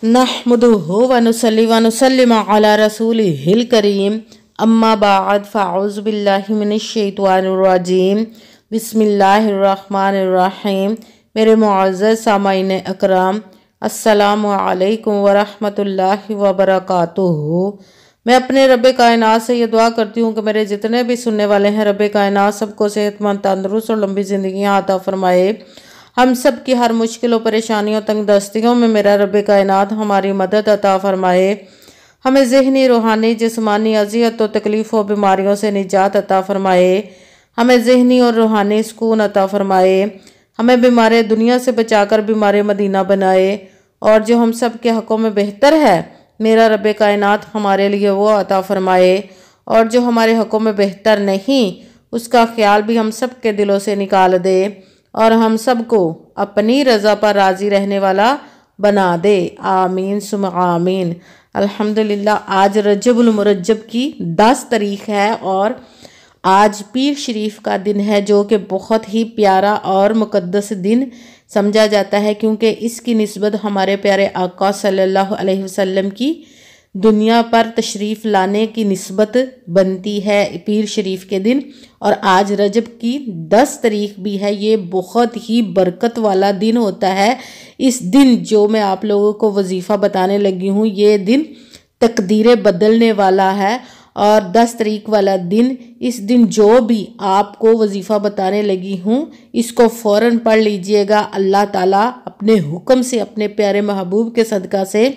नहमदुहु व नुसल्ली व नुसल्लिमु अला रसूलिहिल करीम अम्मा बाद फ़अऊज़ु बिल्लाहि मिनश शैतानिर रजीम बिस्मिल्लाहिर रहमानिर रहीम। मेरे मुअज़्ज़ज़ सामाईन अकराम, अस्सलामु अलैकुम व रहमतुल्लाहि व बरकातुहू। मैं अपने रब्बे कायनात से ये दुआ करती हूँ कि मेरे जितने भी सुनने वाले हैं, रब्बे कायनात सबको सेहतमंद, तंदुरुस्त और लंबी ज़िंदगियाँ अता फरमाए। हम सब की हर मुश्किलों, परेशानियों, तंगदस्तियों में मेरा रब्बे कायनात हमारी मदद अता फरमाए। हमें ज़हनी, रूहानी, जिस्मानी अज़ियत और तकलीफ़ों, बीमारियों से निजात अता फरमाए। हमें ज़हनी और रूहानी सुकून अता फरमाए। हमें बीमार दुनिया से बचाकर बीमार मदीना बनाए। और जो हम सब के हक़ों में बेहतर है, मेरा रब्बे कायनात हमारे लिए वो अता फरमाए। और जो हमारे हक़ों में बेहतर नहीं, उसका ख्याल भी हम सब के दिलों से निकाल दे और हम सबको अपनी रज़ा पर राज़ी रहने वाला बना दे। आमीन सुम आमीन। अल्हम्दुलिल्लाह, आज रजबुल मुरज्जब की 10 तारीख है और आज पीर शरीफ का दिन है, जो कि बहुत ही प्यारा और मुक़द्दस दिन समझा जाता है, क्योंकि इसकी निस्बत हमारे प्यारे आका सल्लल्लाहु अलैहि वसल्लम की दुनिया पर तशरीफ़ लाने की निस्बत बनती है पीर शरीफ के दिन। और आज रजब की 10 तारीख भी है। ये बहुत ही बरकत वाला दिन होता है। इस दिन जो मैं आप लोगों को वजीफ़ा बताने लगी हूँ, ये दिन तकदीरें बदलने वाला है। और 10 तारीख वाला दिन, इस दिन जो भी आपको वजीफ़ा बताने लगी हूँ, इसको फ़ौरन पढ़ लीजिएगा। अल्लाह ताला अपने हुक्म से, अपने प्यारे महबूब के सदका से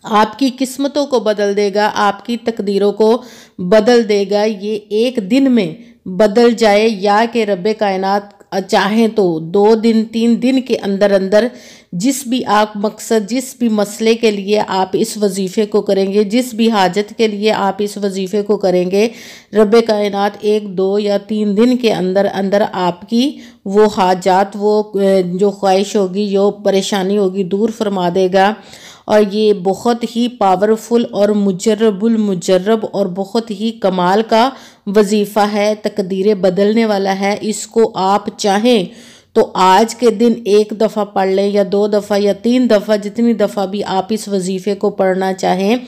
आपकी किस्मतों को बदल देगा, आपकी तकदीरों को बदल देगा। ये एक दिन में बदल जाए, या कि रब्बे कायनात चाहें तो 2 दिन 3 दिन के अंदर अंदर जिस भी आप मकसद, जिस भी मसले के लिए आप इस वजीफ़े को करेंगे, जिस भी हाजत के लिए आप इस वजीफ़े को करेंगे, रब्बे कायनात 1 2 या 3 दिन के अंदर अंदर आपकी वो हाजात, वो जो ख्वाहिश होगी, जो परेशानी होगी, दूर फरमा देगा। और ये बहुत ही पावरफुल और मुजर्रबुल मुजर्रब और बहुत ही कमाल का वजीफ़ा है, तकदीरें बदलने वाला है। इसको आप चाहें तो आज के दिन 1 दफ़ा पढ़ लें, या 2 दफ़ा या 3 दफ़ा, जितनी दफ़ा भी आप इस वजीफ़े को पढ़ना चाहें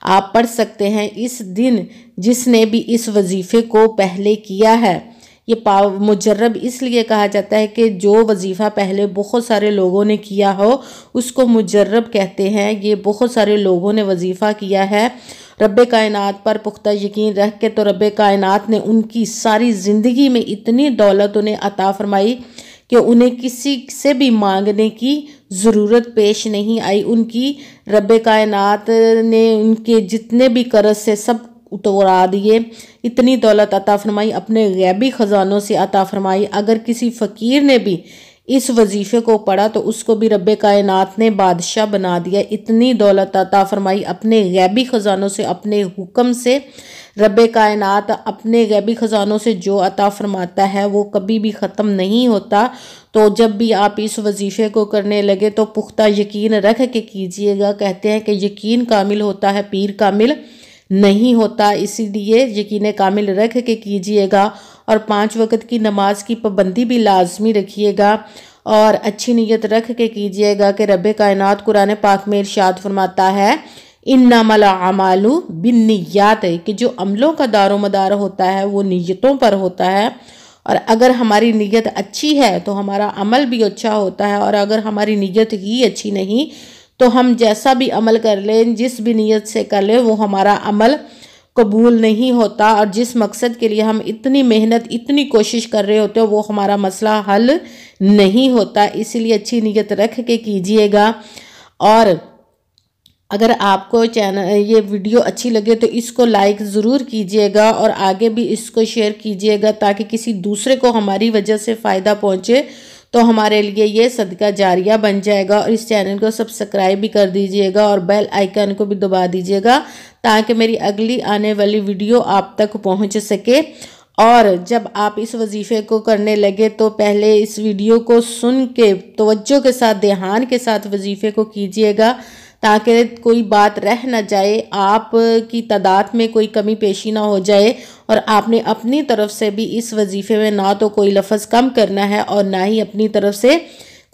आप पढ़ सकते हैं। इस दिन जिसने भी इस वजीफ़े को पहले किया है, ये मुजर्रब इसलिए कहा जाता है कि जो वजीफ़ा पहले बहुत सारे लोगों ने किया हो, उसको मुजर्रब कहते हैं। ये बहुत सारे लोगों ने वजीफ़ा किया है रब्बे कायनात पर पुख्ता यकीन रख के, तो रब्बे कायनात ने उनकी सारी ज़िंदगी में इतनी दौलत उन्हें अता फरमाई कि उन्हें किसी से भी मांगने की ज़रूरत पेश नहीं आई। उनकी रब्बे कायनात ने उनके जितने भी कर्ज से सब उतरा दिए, इतनी दौलत अता फरमाई, अपने गैबी ख़जानों से अता फरमाई। अगर किसी फ़कीर ने भी इस वजीफ़े को पढ़ा तो उसको भी रब्बे कायनात ने बादशाह बना दिया। इतनी दौलत अता फरमाई अपने गैबी ख़जानों से, अपने हुक्म से। रब्बे कायनात अपने गैबी ख़जानों से जो अता फरमाता है वो कभी भी ख़त्म नहीं होता। तो जब भी आप इस वजीफ़े को करने लगे तो पुख्ता यकीन रख के कीजिएगा। कहते हैं कि यकीन कामिल होता है, पीर कामिल नहीं होता, इसीलिए यकीन कामिल रख के कीजिएगा। और 5 वक्त की नमाज की पाबंदी भी लाजमी रखिएगा और अच्छी नीयत रख के कीजिएगा कि रब्बे कायनात कुरान पाक में इरशाद फरमाता है, इन्नमल अमालु बिन्नियात, कि जो अमलों का दारोमदार होता है वो नीयतों पर होता है। और अगर हमारी नीयत अच्छी है तो हमारा अमल भी अच्छा होता है, और अगर हमारी नीयत ही अच्छी नहीं तो हम जैसा भी अमल कर लें, जिस भी नीयत से कर लें, वो हमारा अमल कबूल नहीं होता। और जिस मकसद के लिए हम इतनी मेहनत, इतनी कोशिश कर रहे होते हैं, वो हमारा मसला हल नहीं होता। इसीलिए अच्छी नीयत रख के कीजिएगा। और अगर आपको ये वीडियो अच्छी लगे तो इसको लाइक ज़रूर कीजिएगा और आगे भी इसको शेयर कीजिएगा, ताकि किसी दूसरे को हमारी वजह से फ़ायदा पहुँचे, तो हमारे लिए ये सदका जारिया बन जाएगा। और इस चैनल को सब्सक्राइब भी कर दीजिएगा और बेल आइकन को भी दबा दीजिएगा, ताकि मेरी अगली आने वाली वीडियो आप तक पहुंच सके। और जब आप इस वजीफ़े को करने लगे तो पहले इस वीडियो को सुन के तवज्जो के साथ, ध्यान के साथ वजीफ़े को कीजिएगा, ताकि कोई बात रह न जाए, आप की तादाद में कोई कमी पेशी ना हो जाए। और आपने अपनी तरफ से भी इस वजीफ़े में ना तो कोई लफ्ज़ कम करना है और ना ही अपनी तरफ से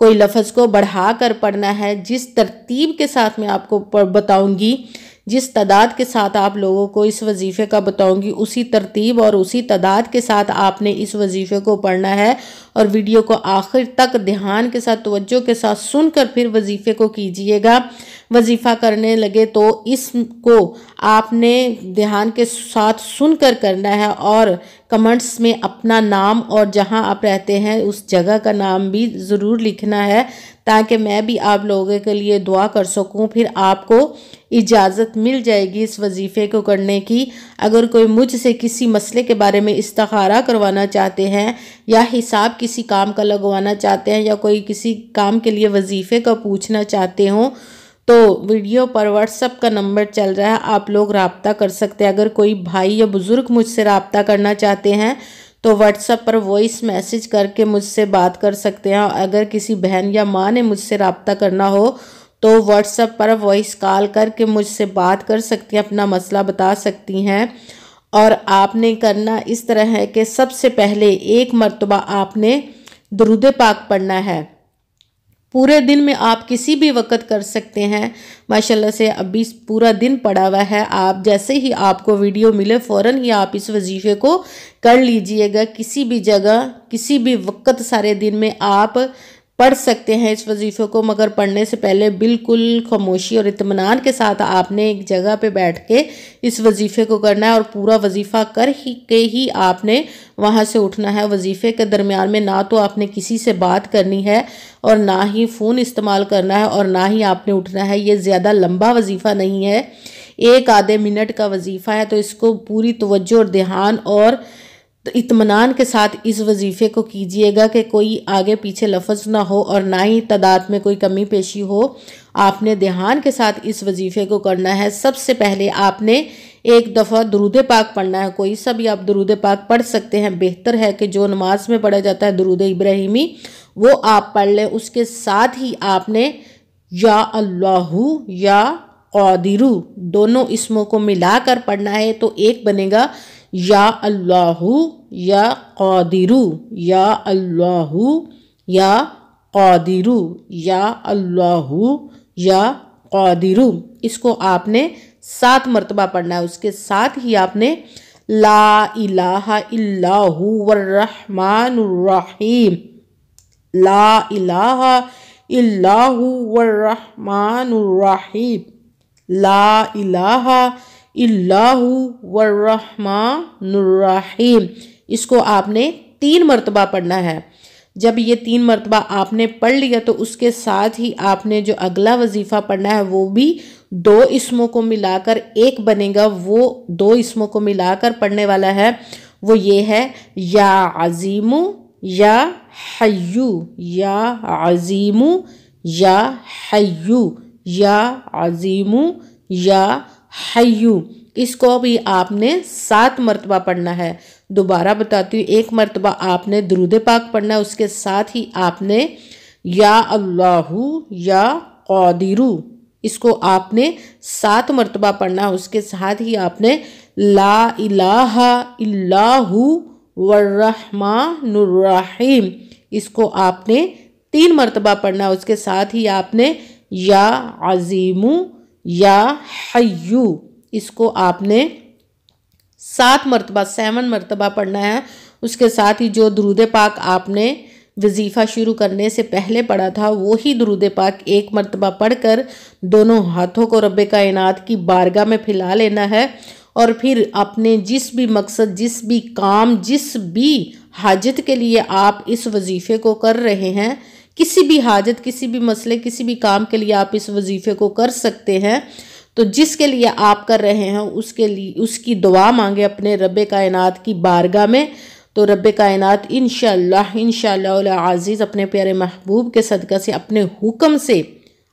کوئی لفظ کو بڑھا کر پڑھنا ہے، جس ترتیب کے ساتھ میں آپ کو بتاؤں گی، جس تعداد کے ساتھ آپ لوگوں کو اس وظیفے کا بتاؤں گی، اسی ترتیب اور اسی تعداد کے ساتھ آپ نے اس وظیفے کو پڑھنا ہے، اور ویڈیو کو آخر تک دھیان کے ساتھ توجہ کے ساتھ سن کر پھر وظیفے کو کیجئے گا۔ وظیفہ کرنے لگے تو اس کو آپ نے دھیان کے ساتھ سن کر کرنا ہے، اور کمنٹس میں اپنا نام اور جہاں آپ رہتے ہیں اس جگہ کا نام بھی ضرور لکھنا ہے، تاکہ میں بھی آپ لوگوں کے لیے دعا کر سکوں۔ پھر آپ کو اجازت مل جائے گی اس وظیفے کو کرنے کی۔ اگر کوئی مجھ سے کسی مسئلے کے بارے میں استخارہ کروانا چاہتے ہیں، یا حساب کسی کام کا لگوانا چاہتے ہیں، یا کوئی کسی کام کے لیے وظیفے کا پوچھنا چاہتے ہوں، تو ویڈیو پر واٹس ایپ کا نمبر چل رہا ہے، آپ لوگ رابطہ کر سکتے ہیں۔ اگر کوئی بھائی یا بزرگ مجھ سے رابطہ کرنا چاہتے ہیں تو واٹس ایپ پر وائس میسج کر کے مجھ سے بات کر سکتے ہیں۔ اگر کسی بہن یا ماں نے مجھ سے رابطہ کرنا ہو تو واٹس ایپ پر وائس کال کر کے مجھ سے بات کر سکتی ہیں، اپنا مسئلہ بتا سکتی ہیں۔ اور آپ نے کرنا اس طرح ہے کہ سب سے پہلے ایک مرتبہ آپ نے درود پاک پڑھنا ہے۔ پورے دن میں آپ کسی بھی وقت کر سکتے ہیں، ماشاءاللہ سے ابھی پورا دن پڑا ہوا ہے۔ آپ جیسے ہی آپ کو ویڈیو ملے فوراً ہی آپ اس وظیفے کو کر لیجئے گا، کسی بھی جگہ کسی بھی وقت سارے دن میں آپ پڑھ سکتے ہیں اس وظیفے کو، مگر پڑھنے سے پہلے بالکل خاموشی اور اطمینان کے ساتھ آپ نے ایک جگہ پہ بیٹھ کے اس وظیفے کو کرنا ہے، اور پورا وظیفہ کر کے ہی آپ نے وہاں سے اٹھنا ہے۔ وظیفے کے درمیان میں نہ تو آپ نے کسی سے بات کرنی ہے، اور نہ ہی فون استعمال کرنا ہے، اور نہ ہی آپ نے اٹھنا ہے۔ یہ زیادہ لمبا وظیفہ نہیں ہے، 1 آدھے منٹ کا وظیفہ ہے، تو اس کو پوری توجہ اور دھیان اور اطمینان کے ساتھ اس وظیفے کو کیجئے گا کہ کوئی آگے پیچھے لفظ نہ ہو، اور نہ ہی تعداد میں کوئی کمی پیشی ہو۔ آپ نے دھیان کے ساتھ اس وظیفے کو کرنا ہے۔ سب سے پہلے آپ نے ایک دفعہ درود پاک پڑھنا ہے، کوئی سا بھی آپ درود پاک پڑھ سکتے ہیں، بہتر ہے کہ جو نماز میں پڑھا جاتا ہے درود ابراہیمی وہ آپ پڑھ لیں۔ اس کے ساتھ ہی آپ نے یا اللہ یا قادر دونوں اسموں کو ملا کر پڑھنا ہے، تو ایک بنے گا یا اللہ یا قادر، یا اللہ یا قادر، یا اللہ یا قادر۔ اس کو آپ نے 7 مرتبہ پڑھنا ہے۔ اس کے ساتھ ہی آپ نے لا الہ الا هو الرحمن الرحیم، لا الہ الا هو الرحمن الرحیم، لا الہ الا هو الرحمن الرحیم۔ اس کو آپ نے 3 مرتبہ پڑھنا ہے۔ جب یہ 3 مرتبہ آپ نے پڑھ لیا تو اس کے ساتھ ہی آپ نے جو اگلا وظیفہ پڑھنا ہے وہ بھی 2 اسموں کو ملا کر ایک بنے گا۔ وہ 2 اسموں کو ملا کر پڑھنے والا ہے، وہ یہ ہے یا عظیم یا حیو، یا عظیم یا حیو، یا عظیم یا حیو۔ اس کو بھی آپ نے 7 مرتبہ پڑھنا ہے۔ دوبارہ بتاتی ہوں، 1 مرتبہ آپ نے درود پاک پڑھنا ہے، اس کے ساتھ ہی آپ نے یا اللہ یا قادر، اس کو آپ نے 7 مرتبہ پڑھنا ہے۔ اس کے ساتھ ہی آپ نے لا الہ الا هو الرحمن الرحیم، اس کو آپ نے 3 مرتبہ پڑھنا ہے۔ اس کے ساتھ ہی آپ نے یا عظیم یا حیو، اس کو آپ نے 7 مرتبہ 7 مرتبہ پڑھنا ہے۔ اس کے ساتھ ہی جو درود پاک آپ نے وظیفہ شروع کرنے سے پہلے پڑھا تھا وہی درود پاک 1 مرتبہ پڑھ کر دونوں ہاتھوں کو رب کائنات کی بارگاہ میں پھیلا لینا ہے، اور پھر اپنے جس بھی مقصد، جس بھی کام، جس بھی حاجت کے لیے آپ اس وظیفے کو کر رہے ہیں، کسی بھی حاجت، کسی بھی مسئلے، کسی بھی کام کے لیے آپ اس وظیفے کو کر سکتے ہیں، تو جس کے لیے آپ کر رہے ہیں اس کی دعا مانگے اپنے رب کائنات کی بارگاہ میں، تو رب کائنات انشاءاللہ العزیز اپنے پیارے محبوب کے صدقہ سے اپنے حکم سے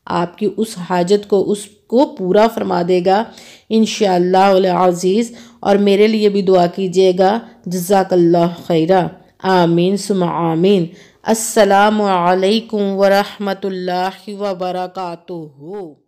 آپ کی اس حاجت کو اس کو پورا فرما دے گا انشاءاللہ العزیز۔ اور میرے لیے بھی دعا کیجیے گا، جزاک اللہ خیرہ، آمین ثم آمین۔ السلام علیکم ورحمۃ اللہ وبرکاتہ۔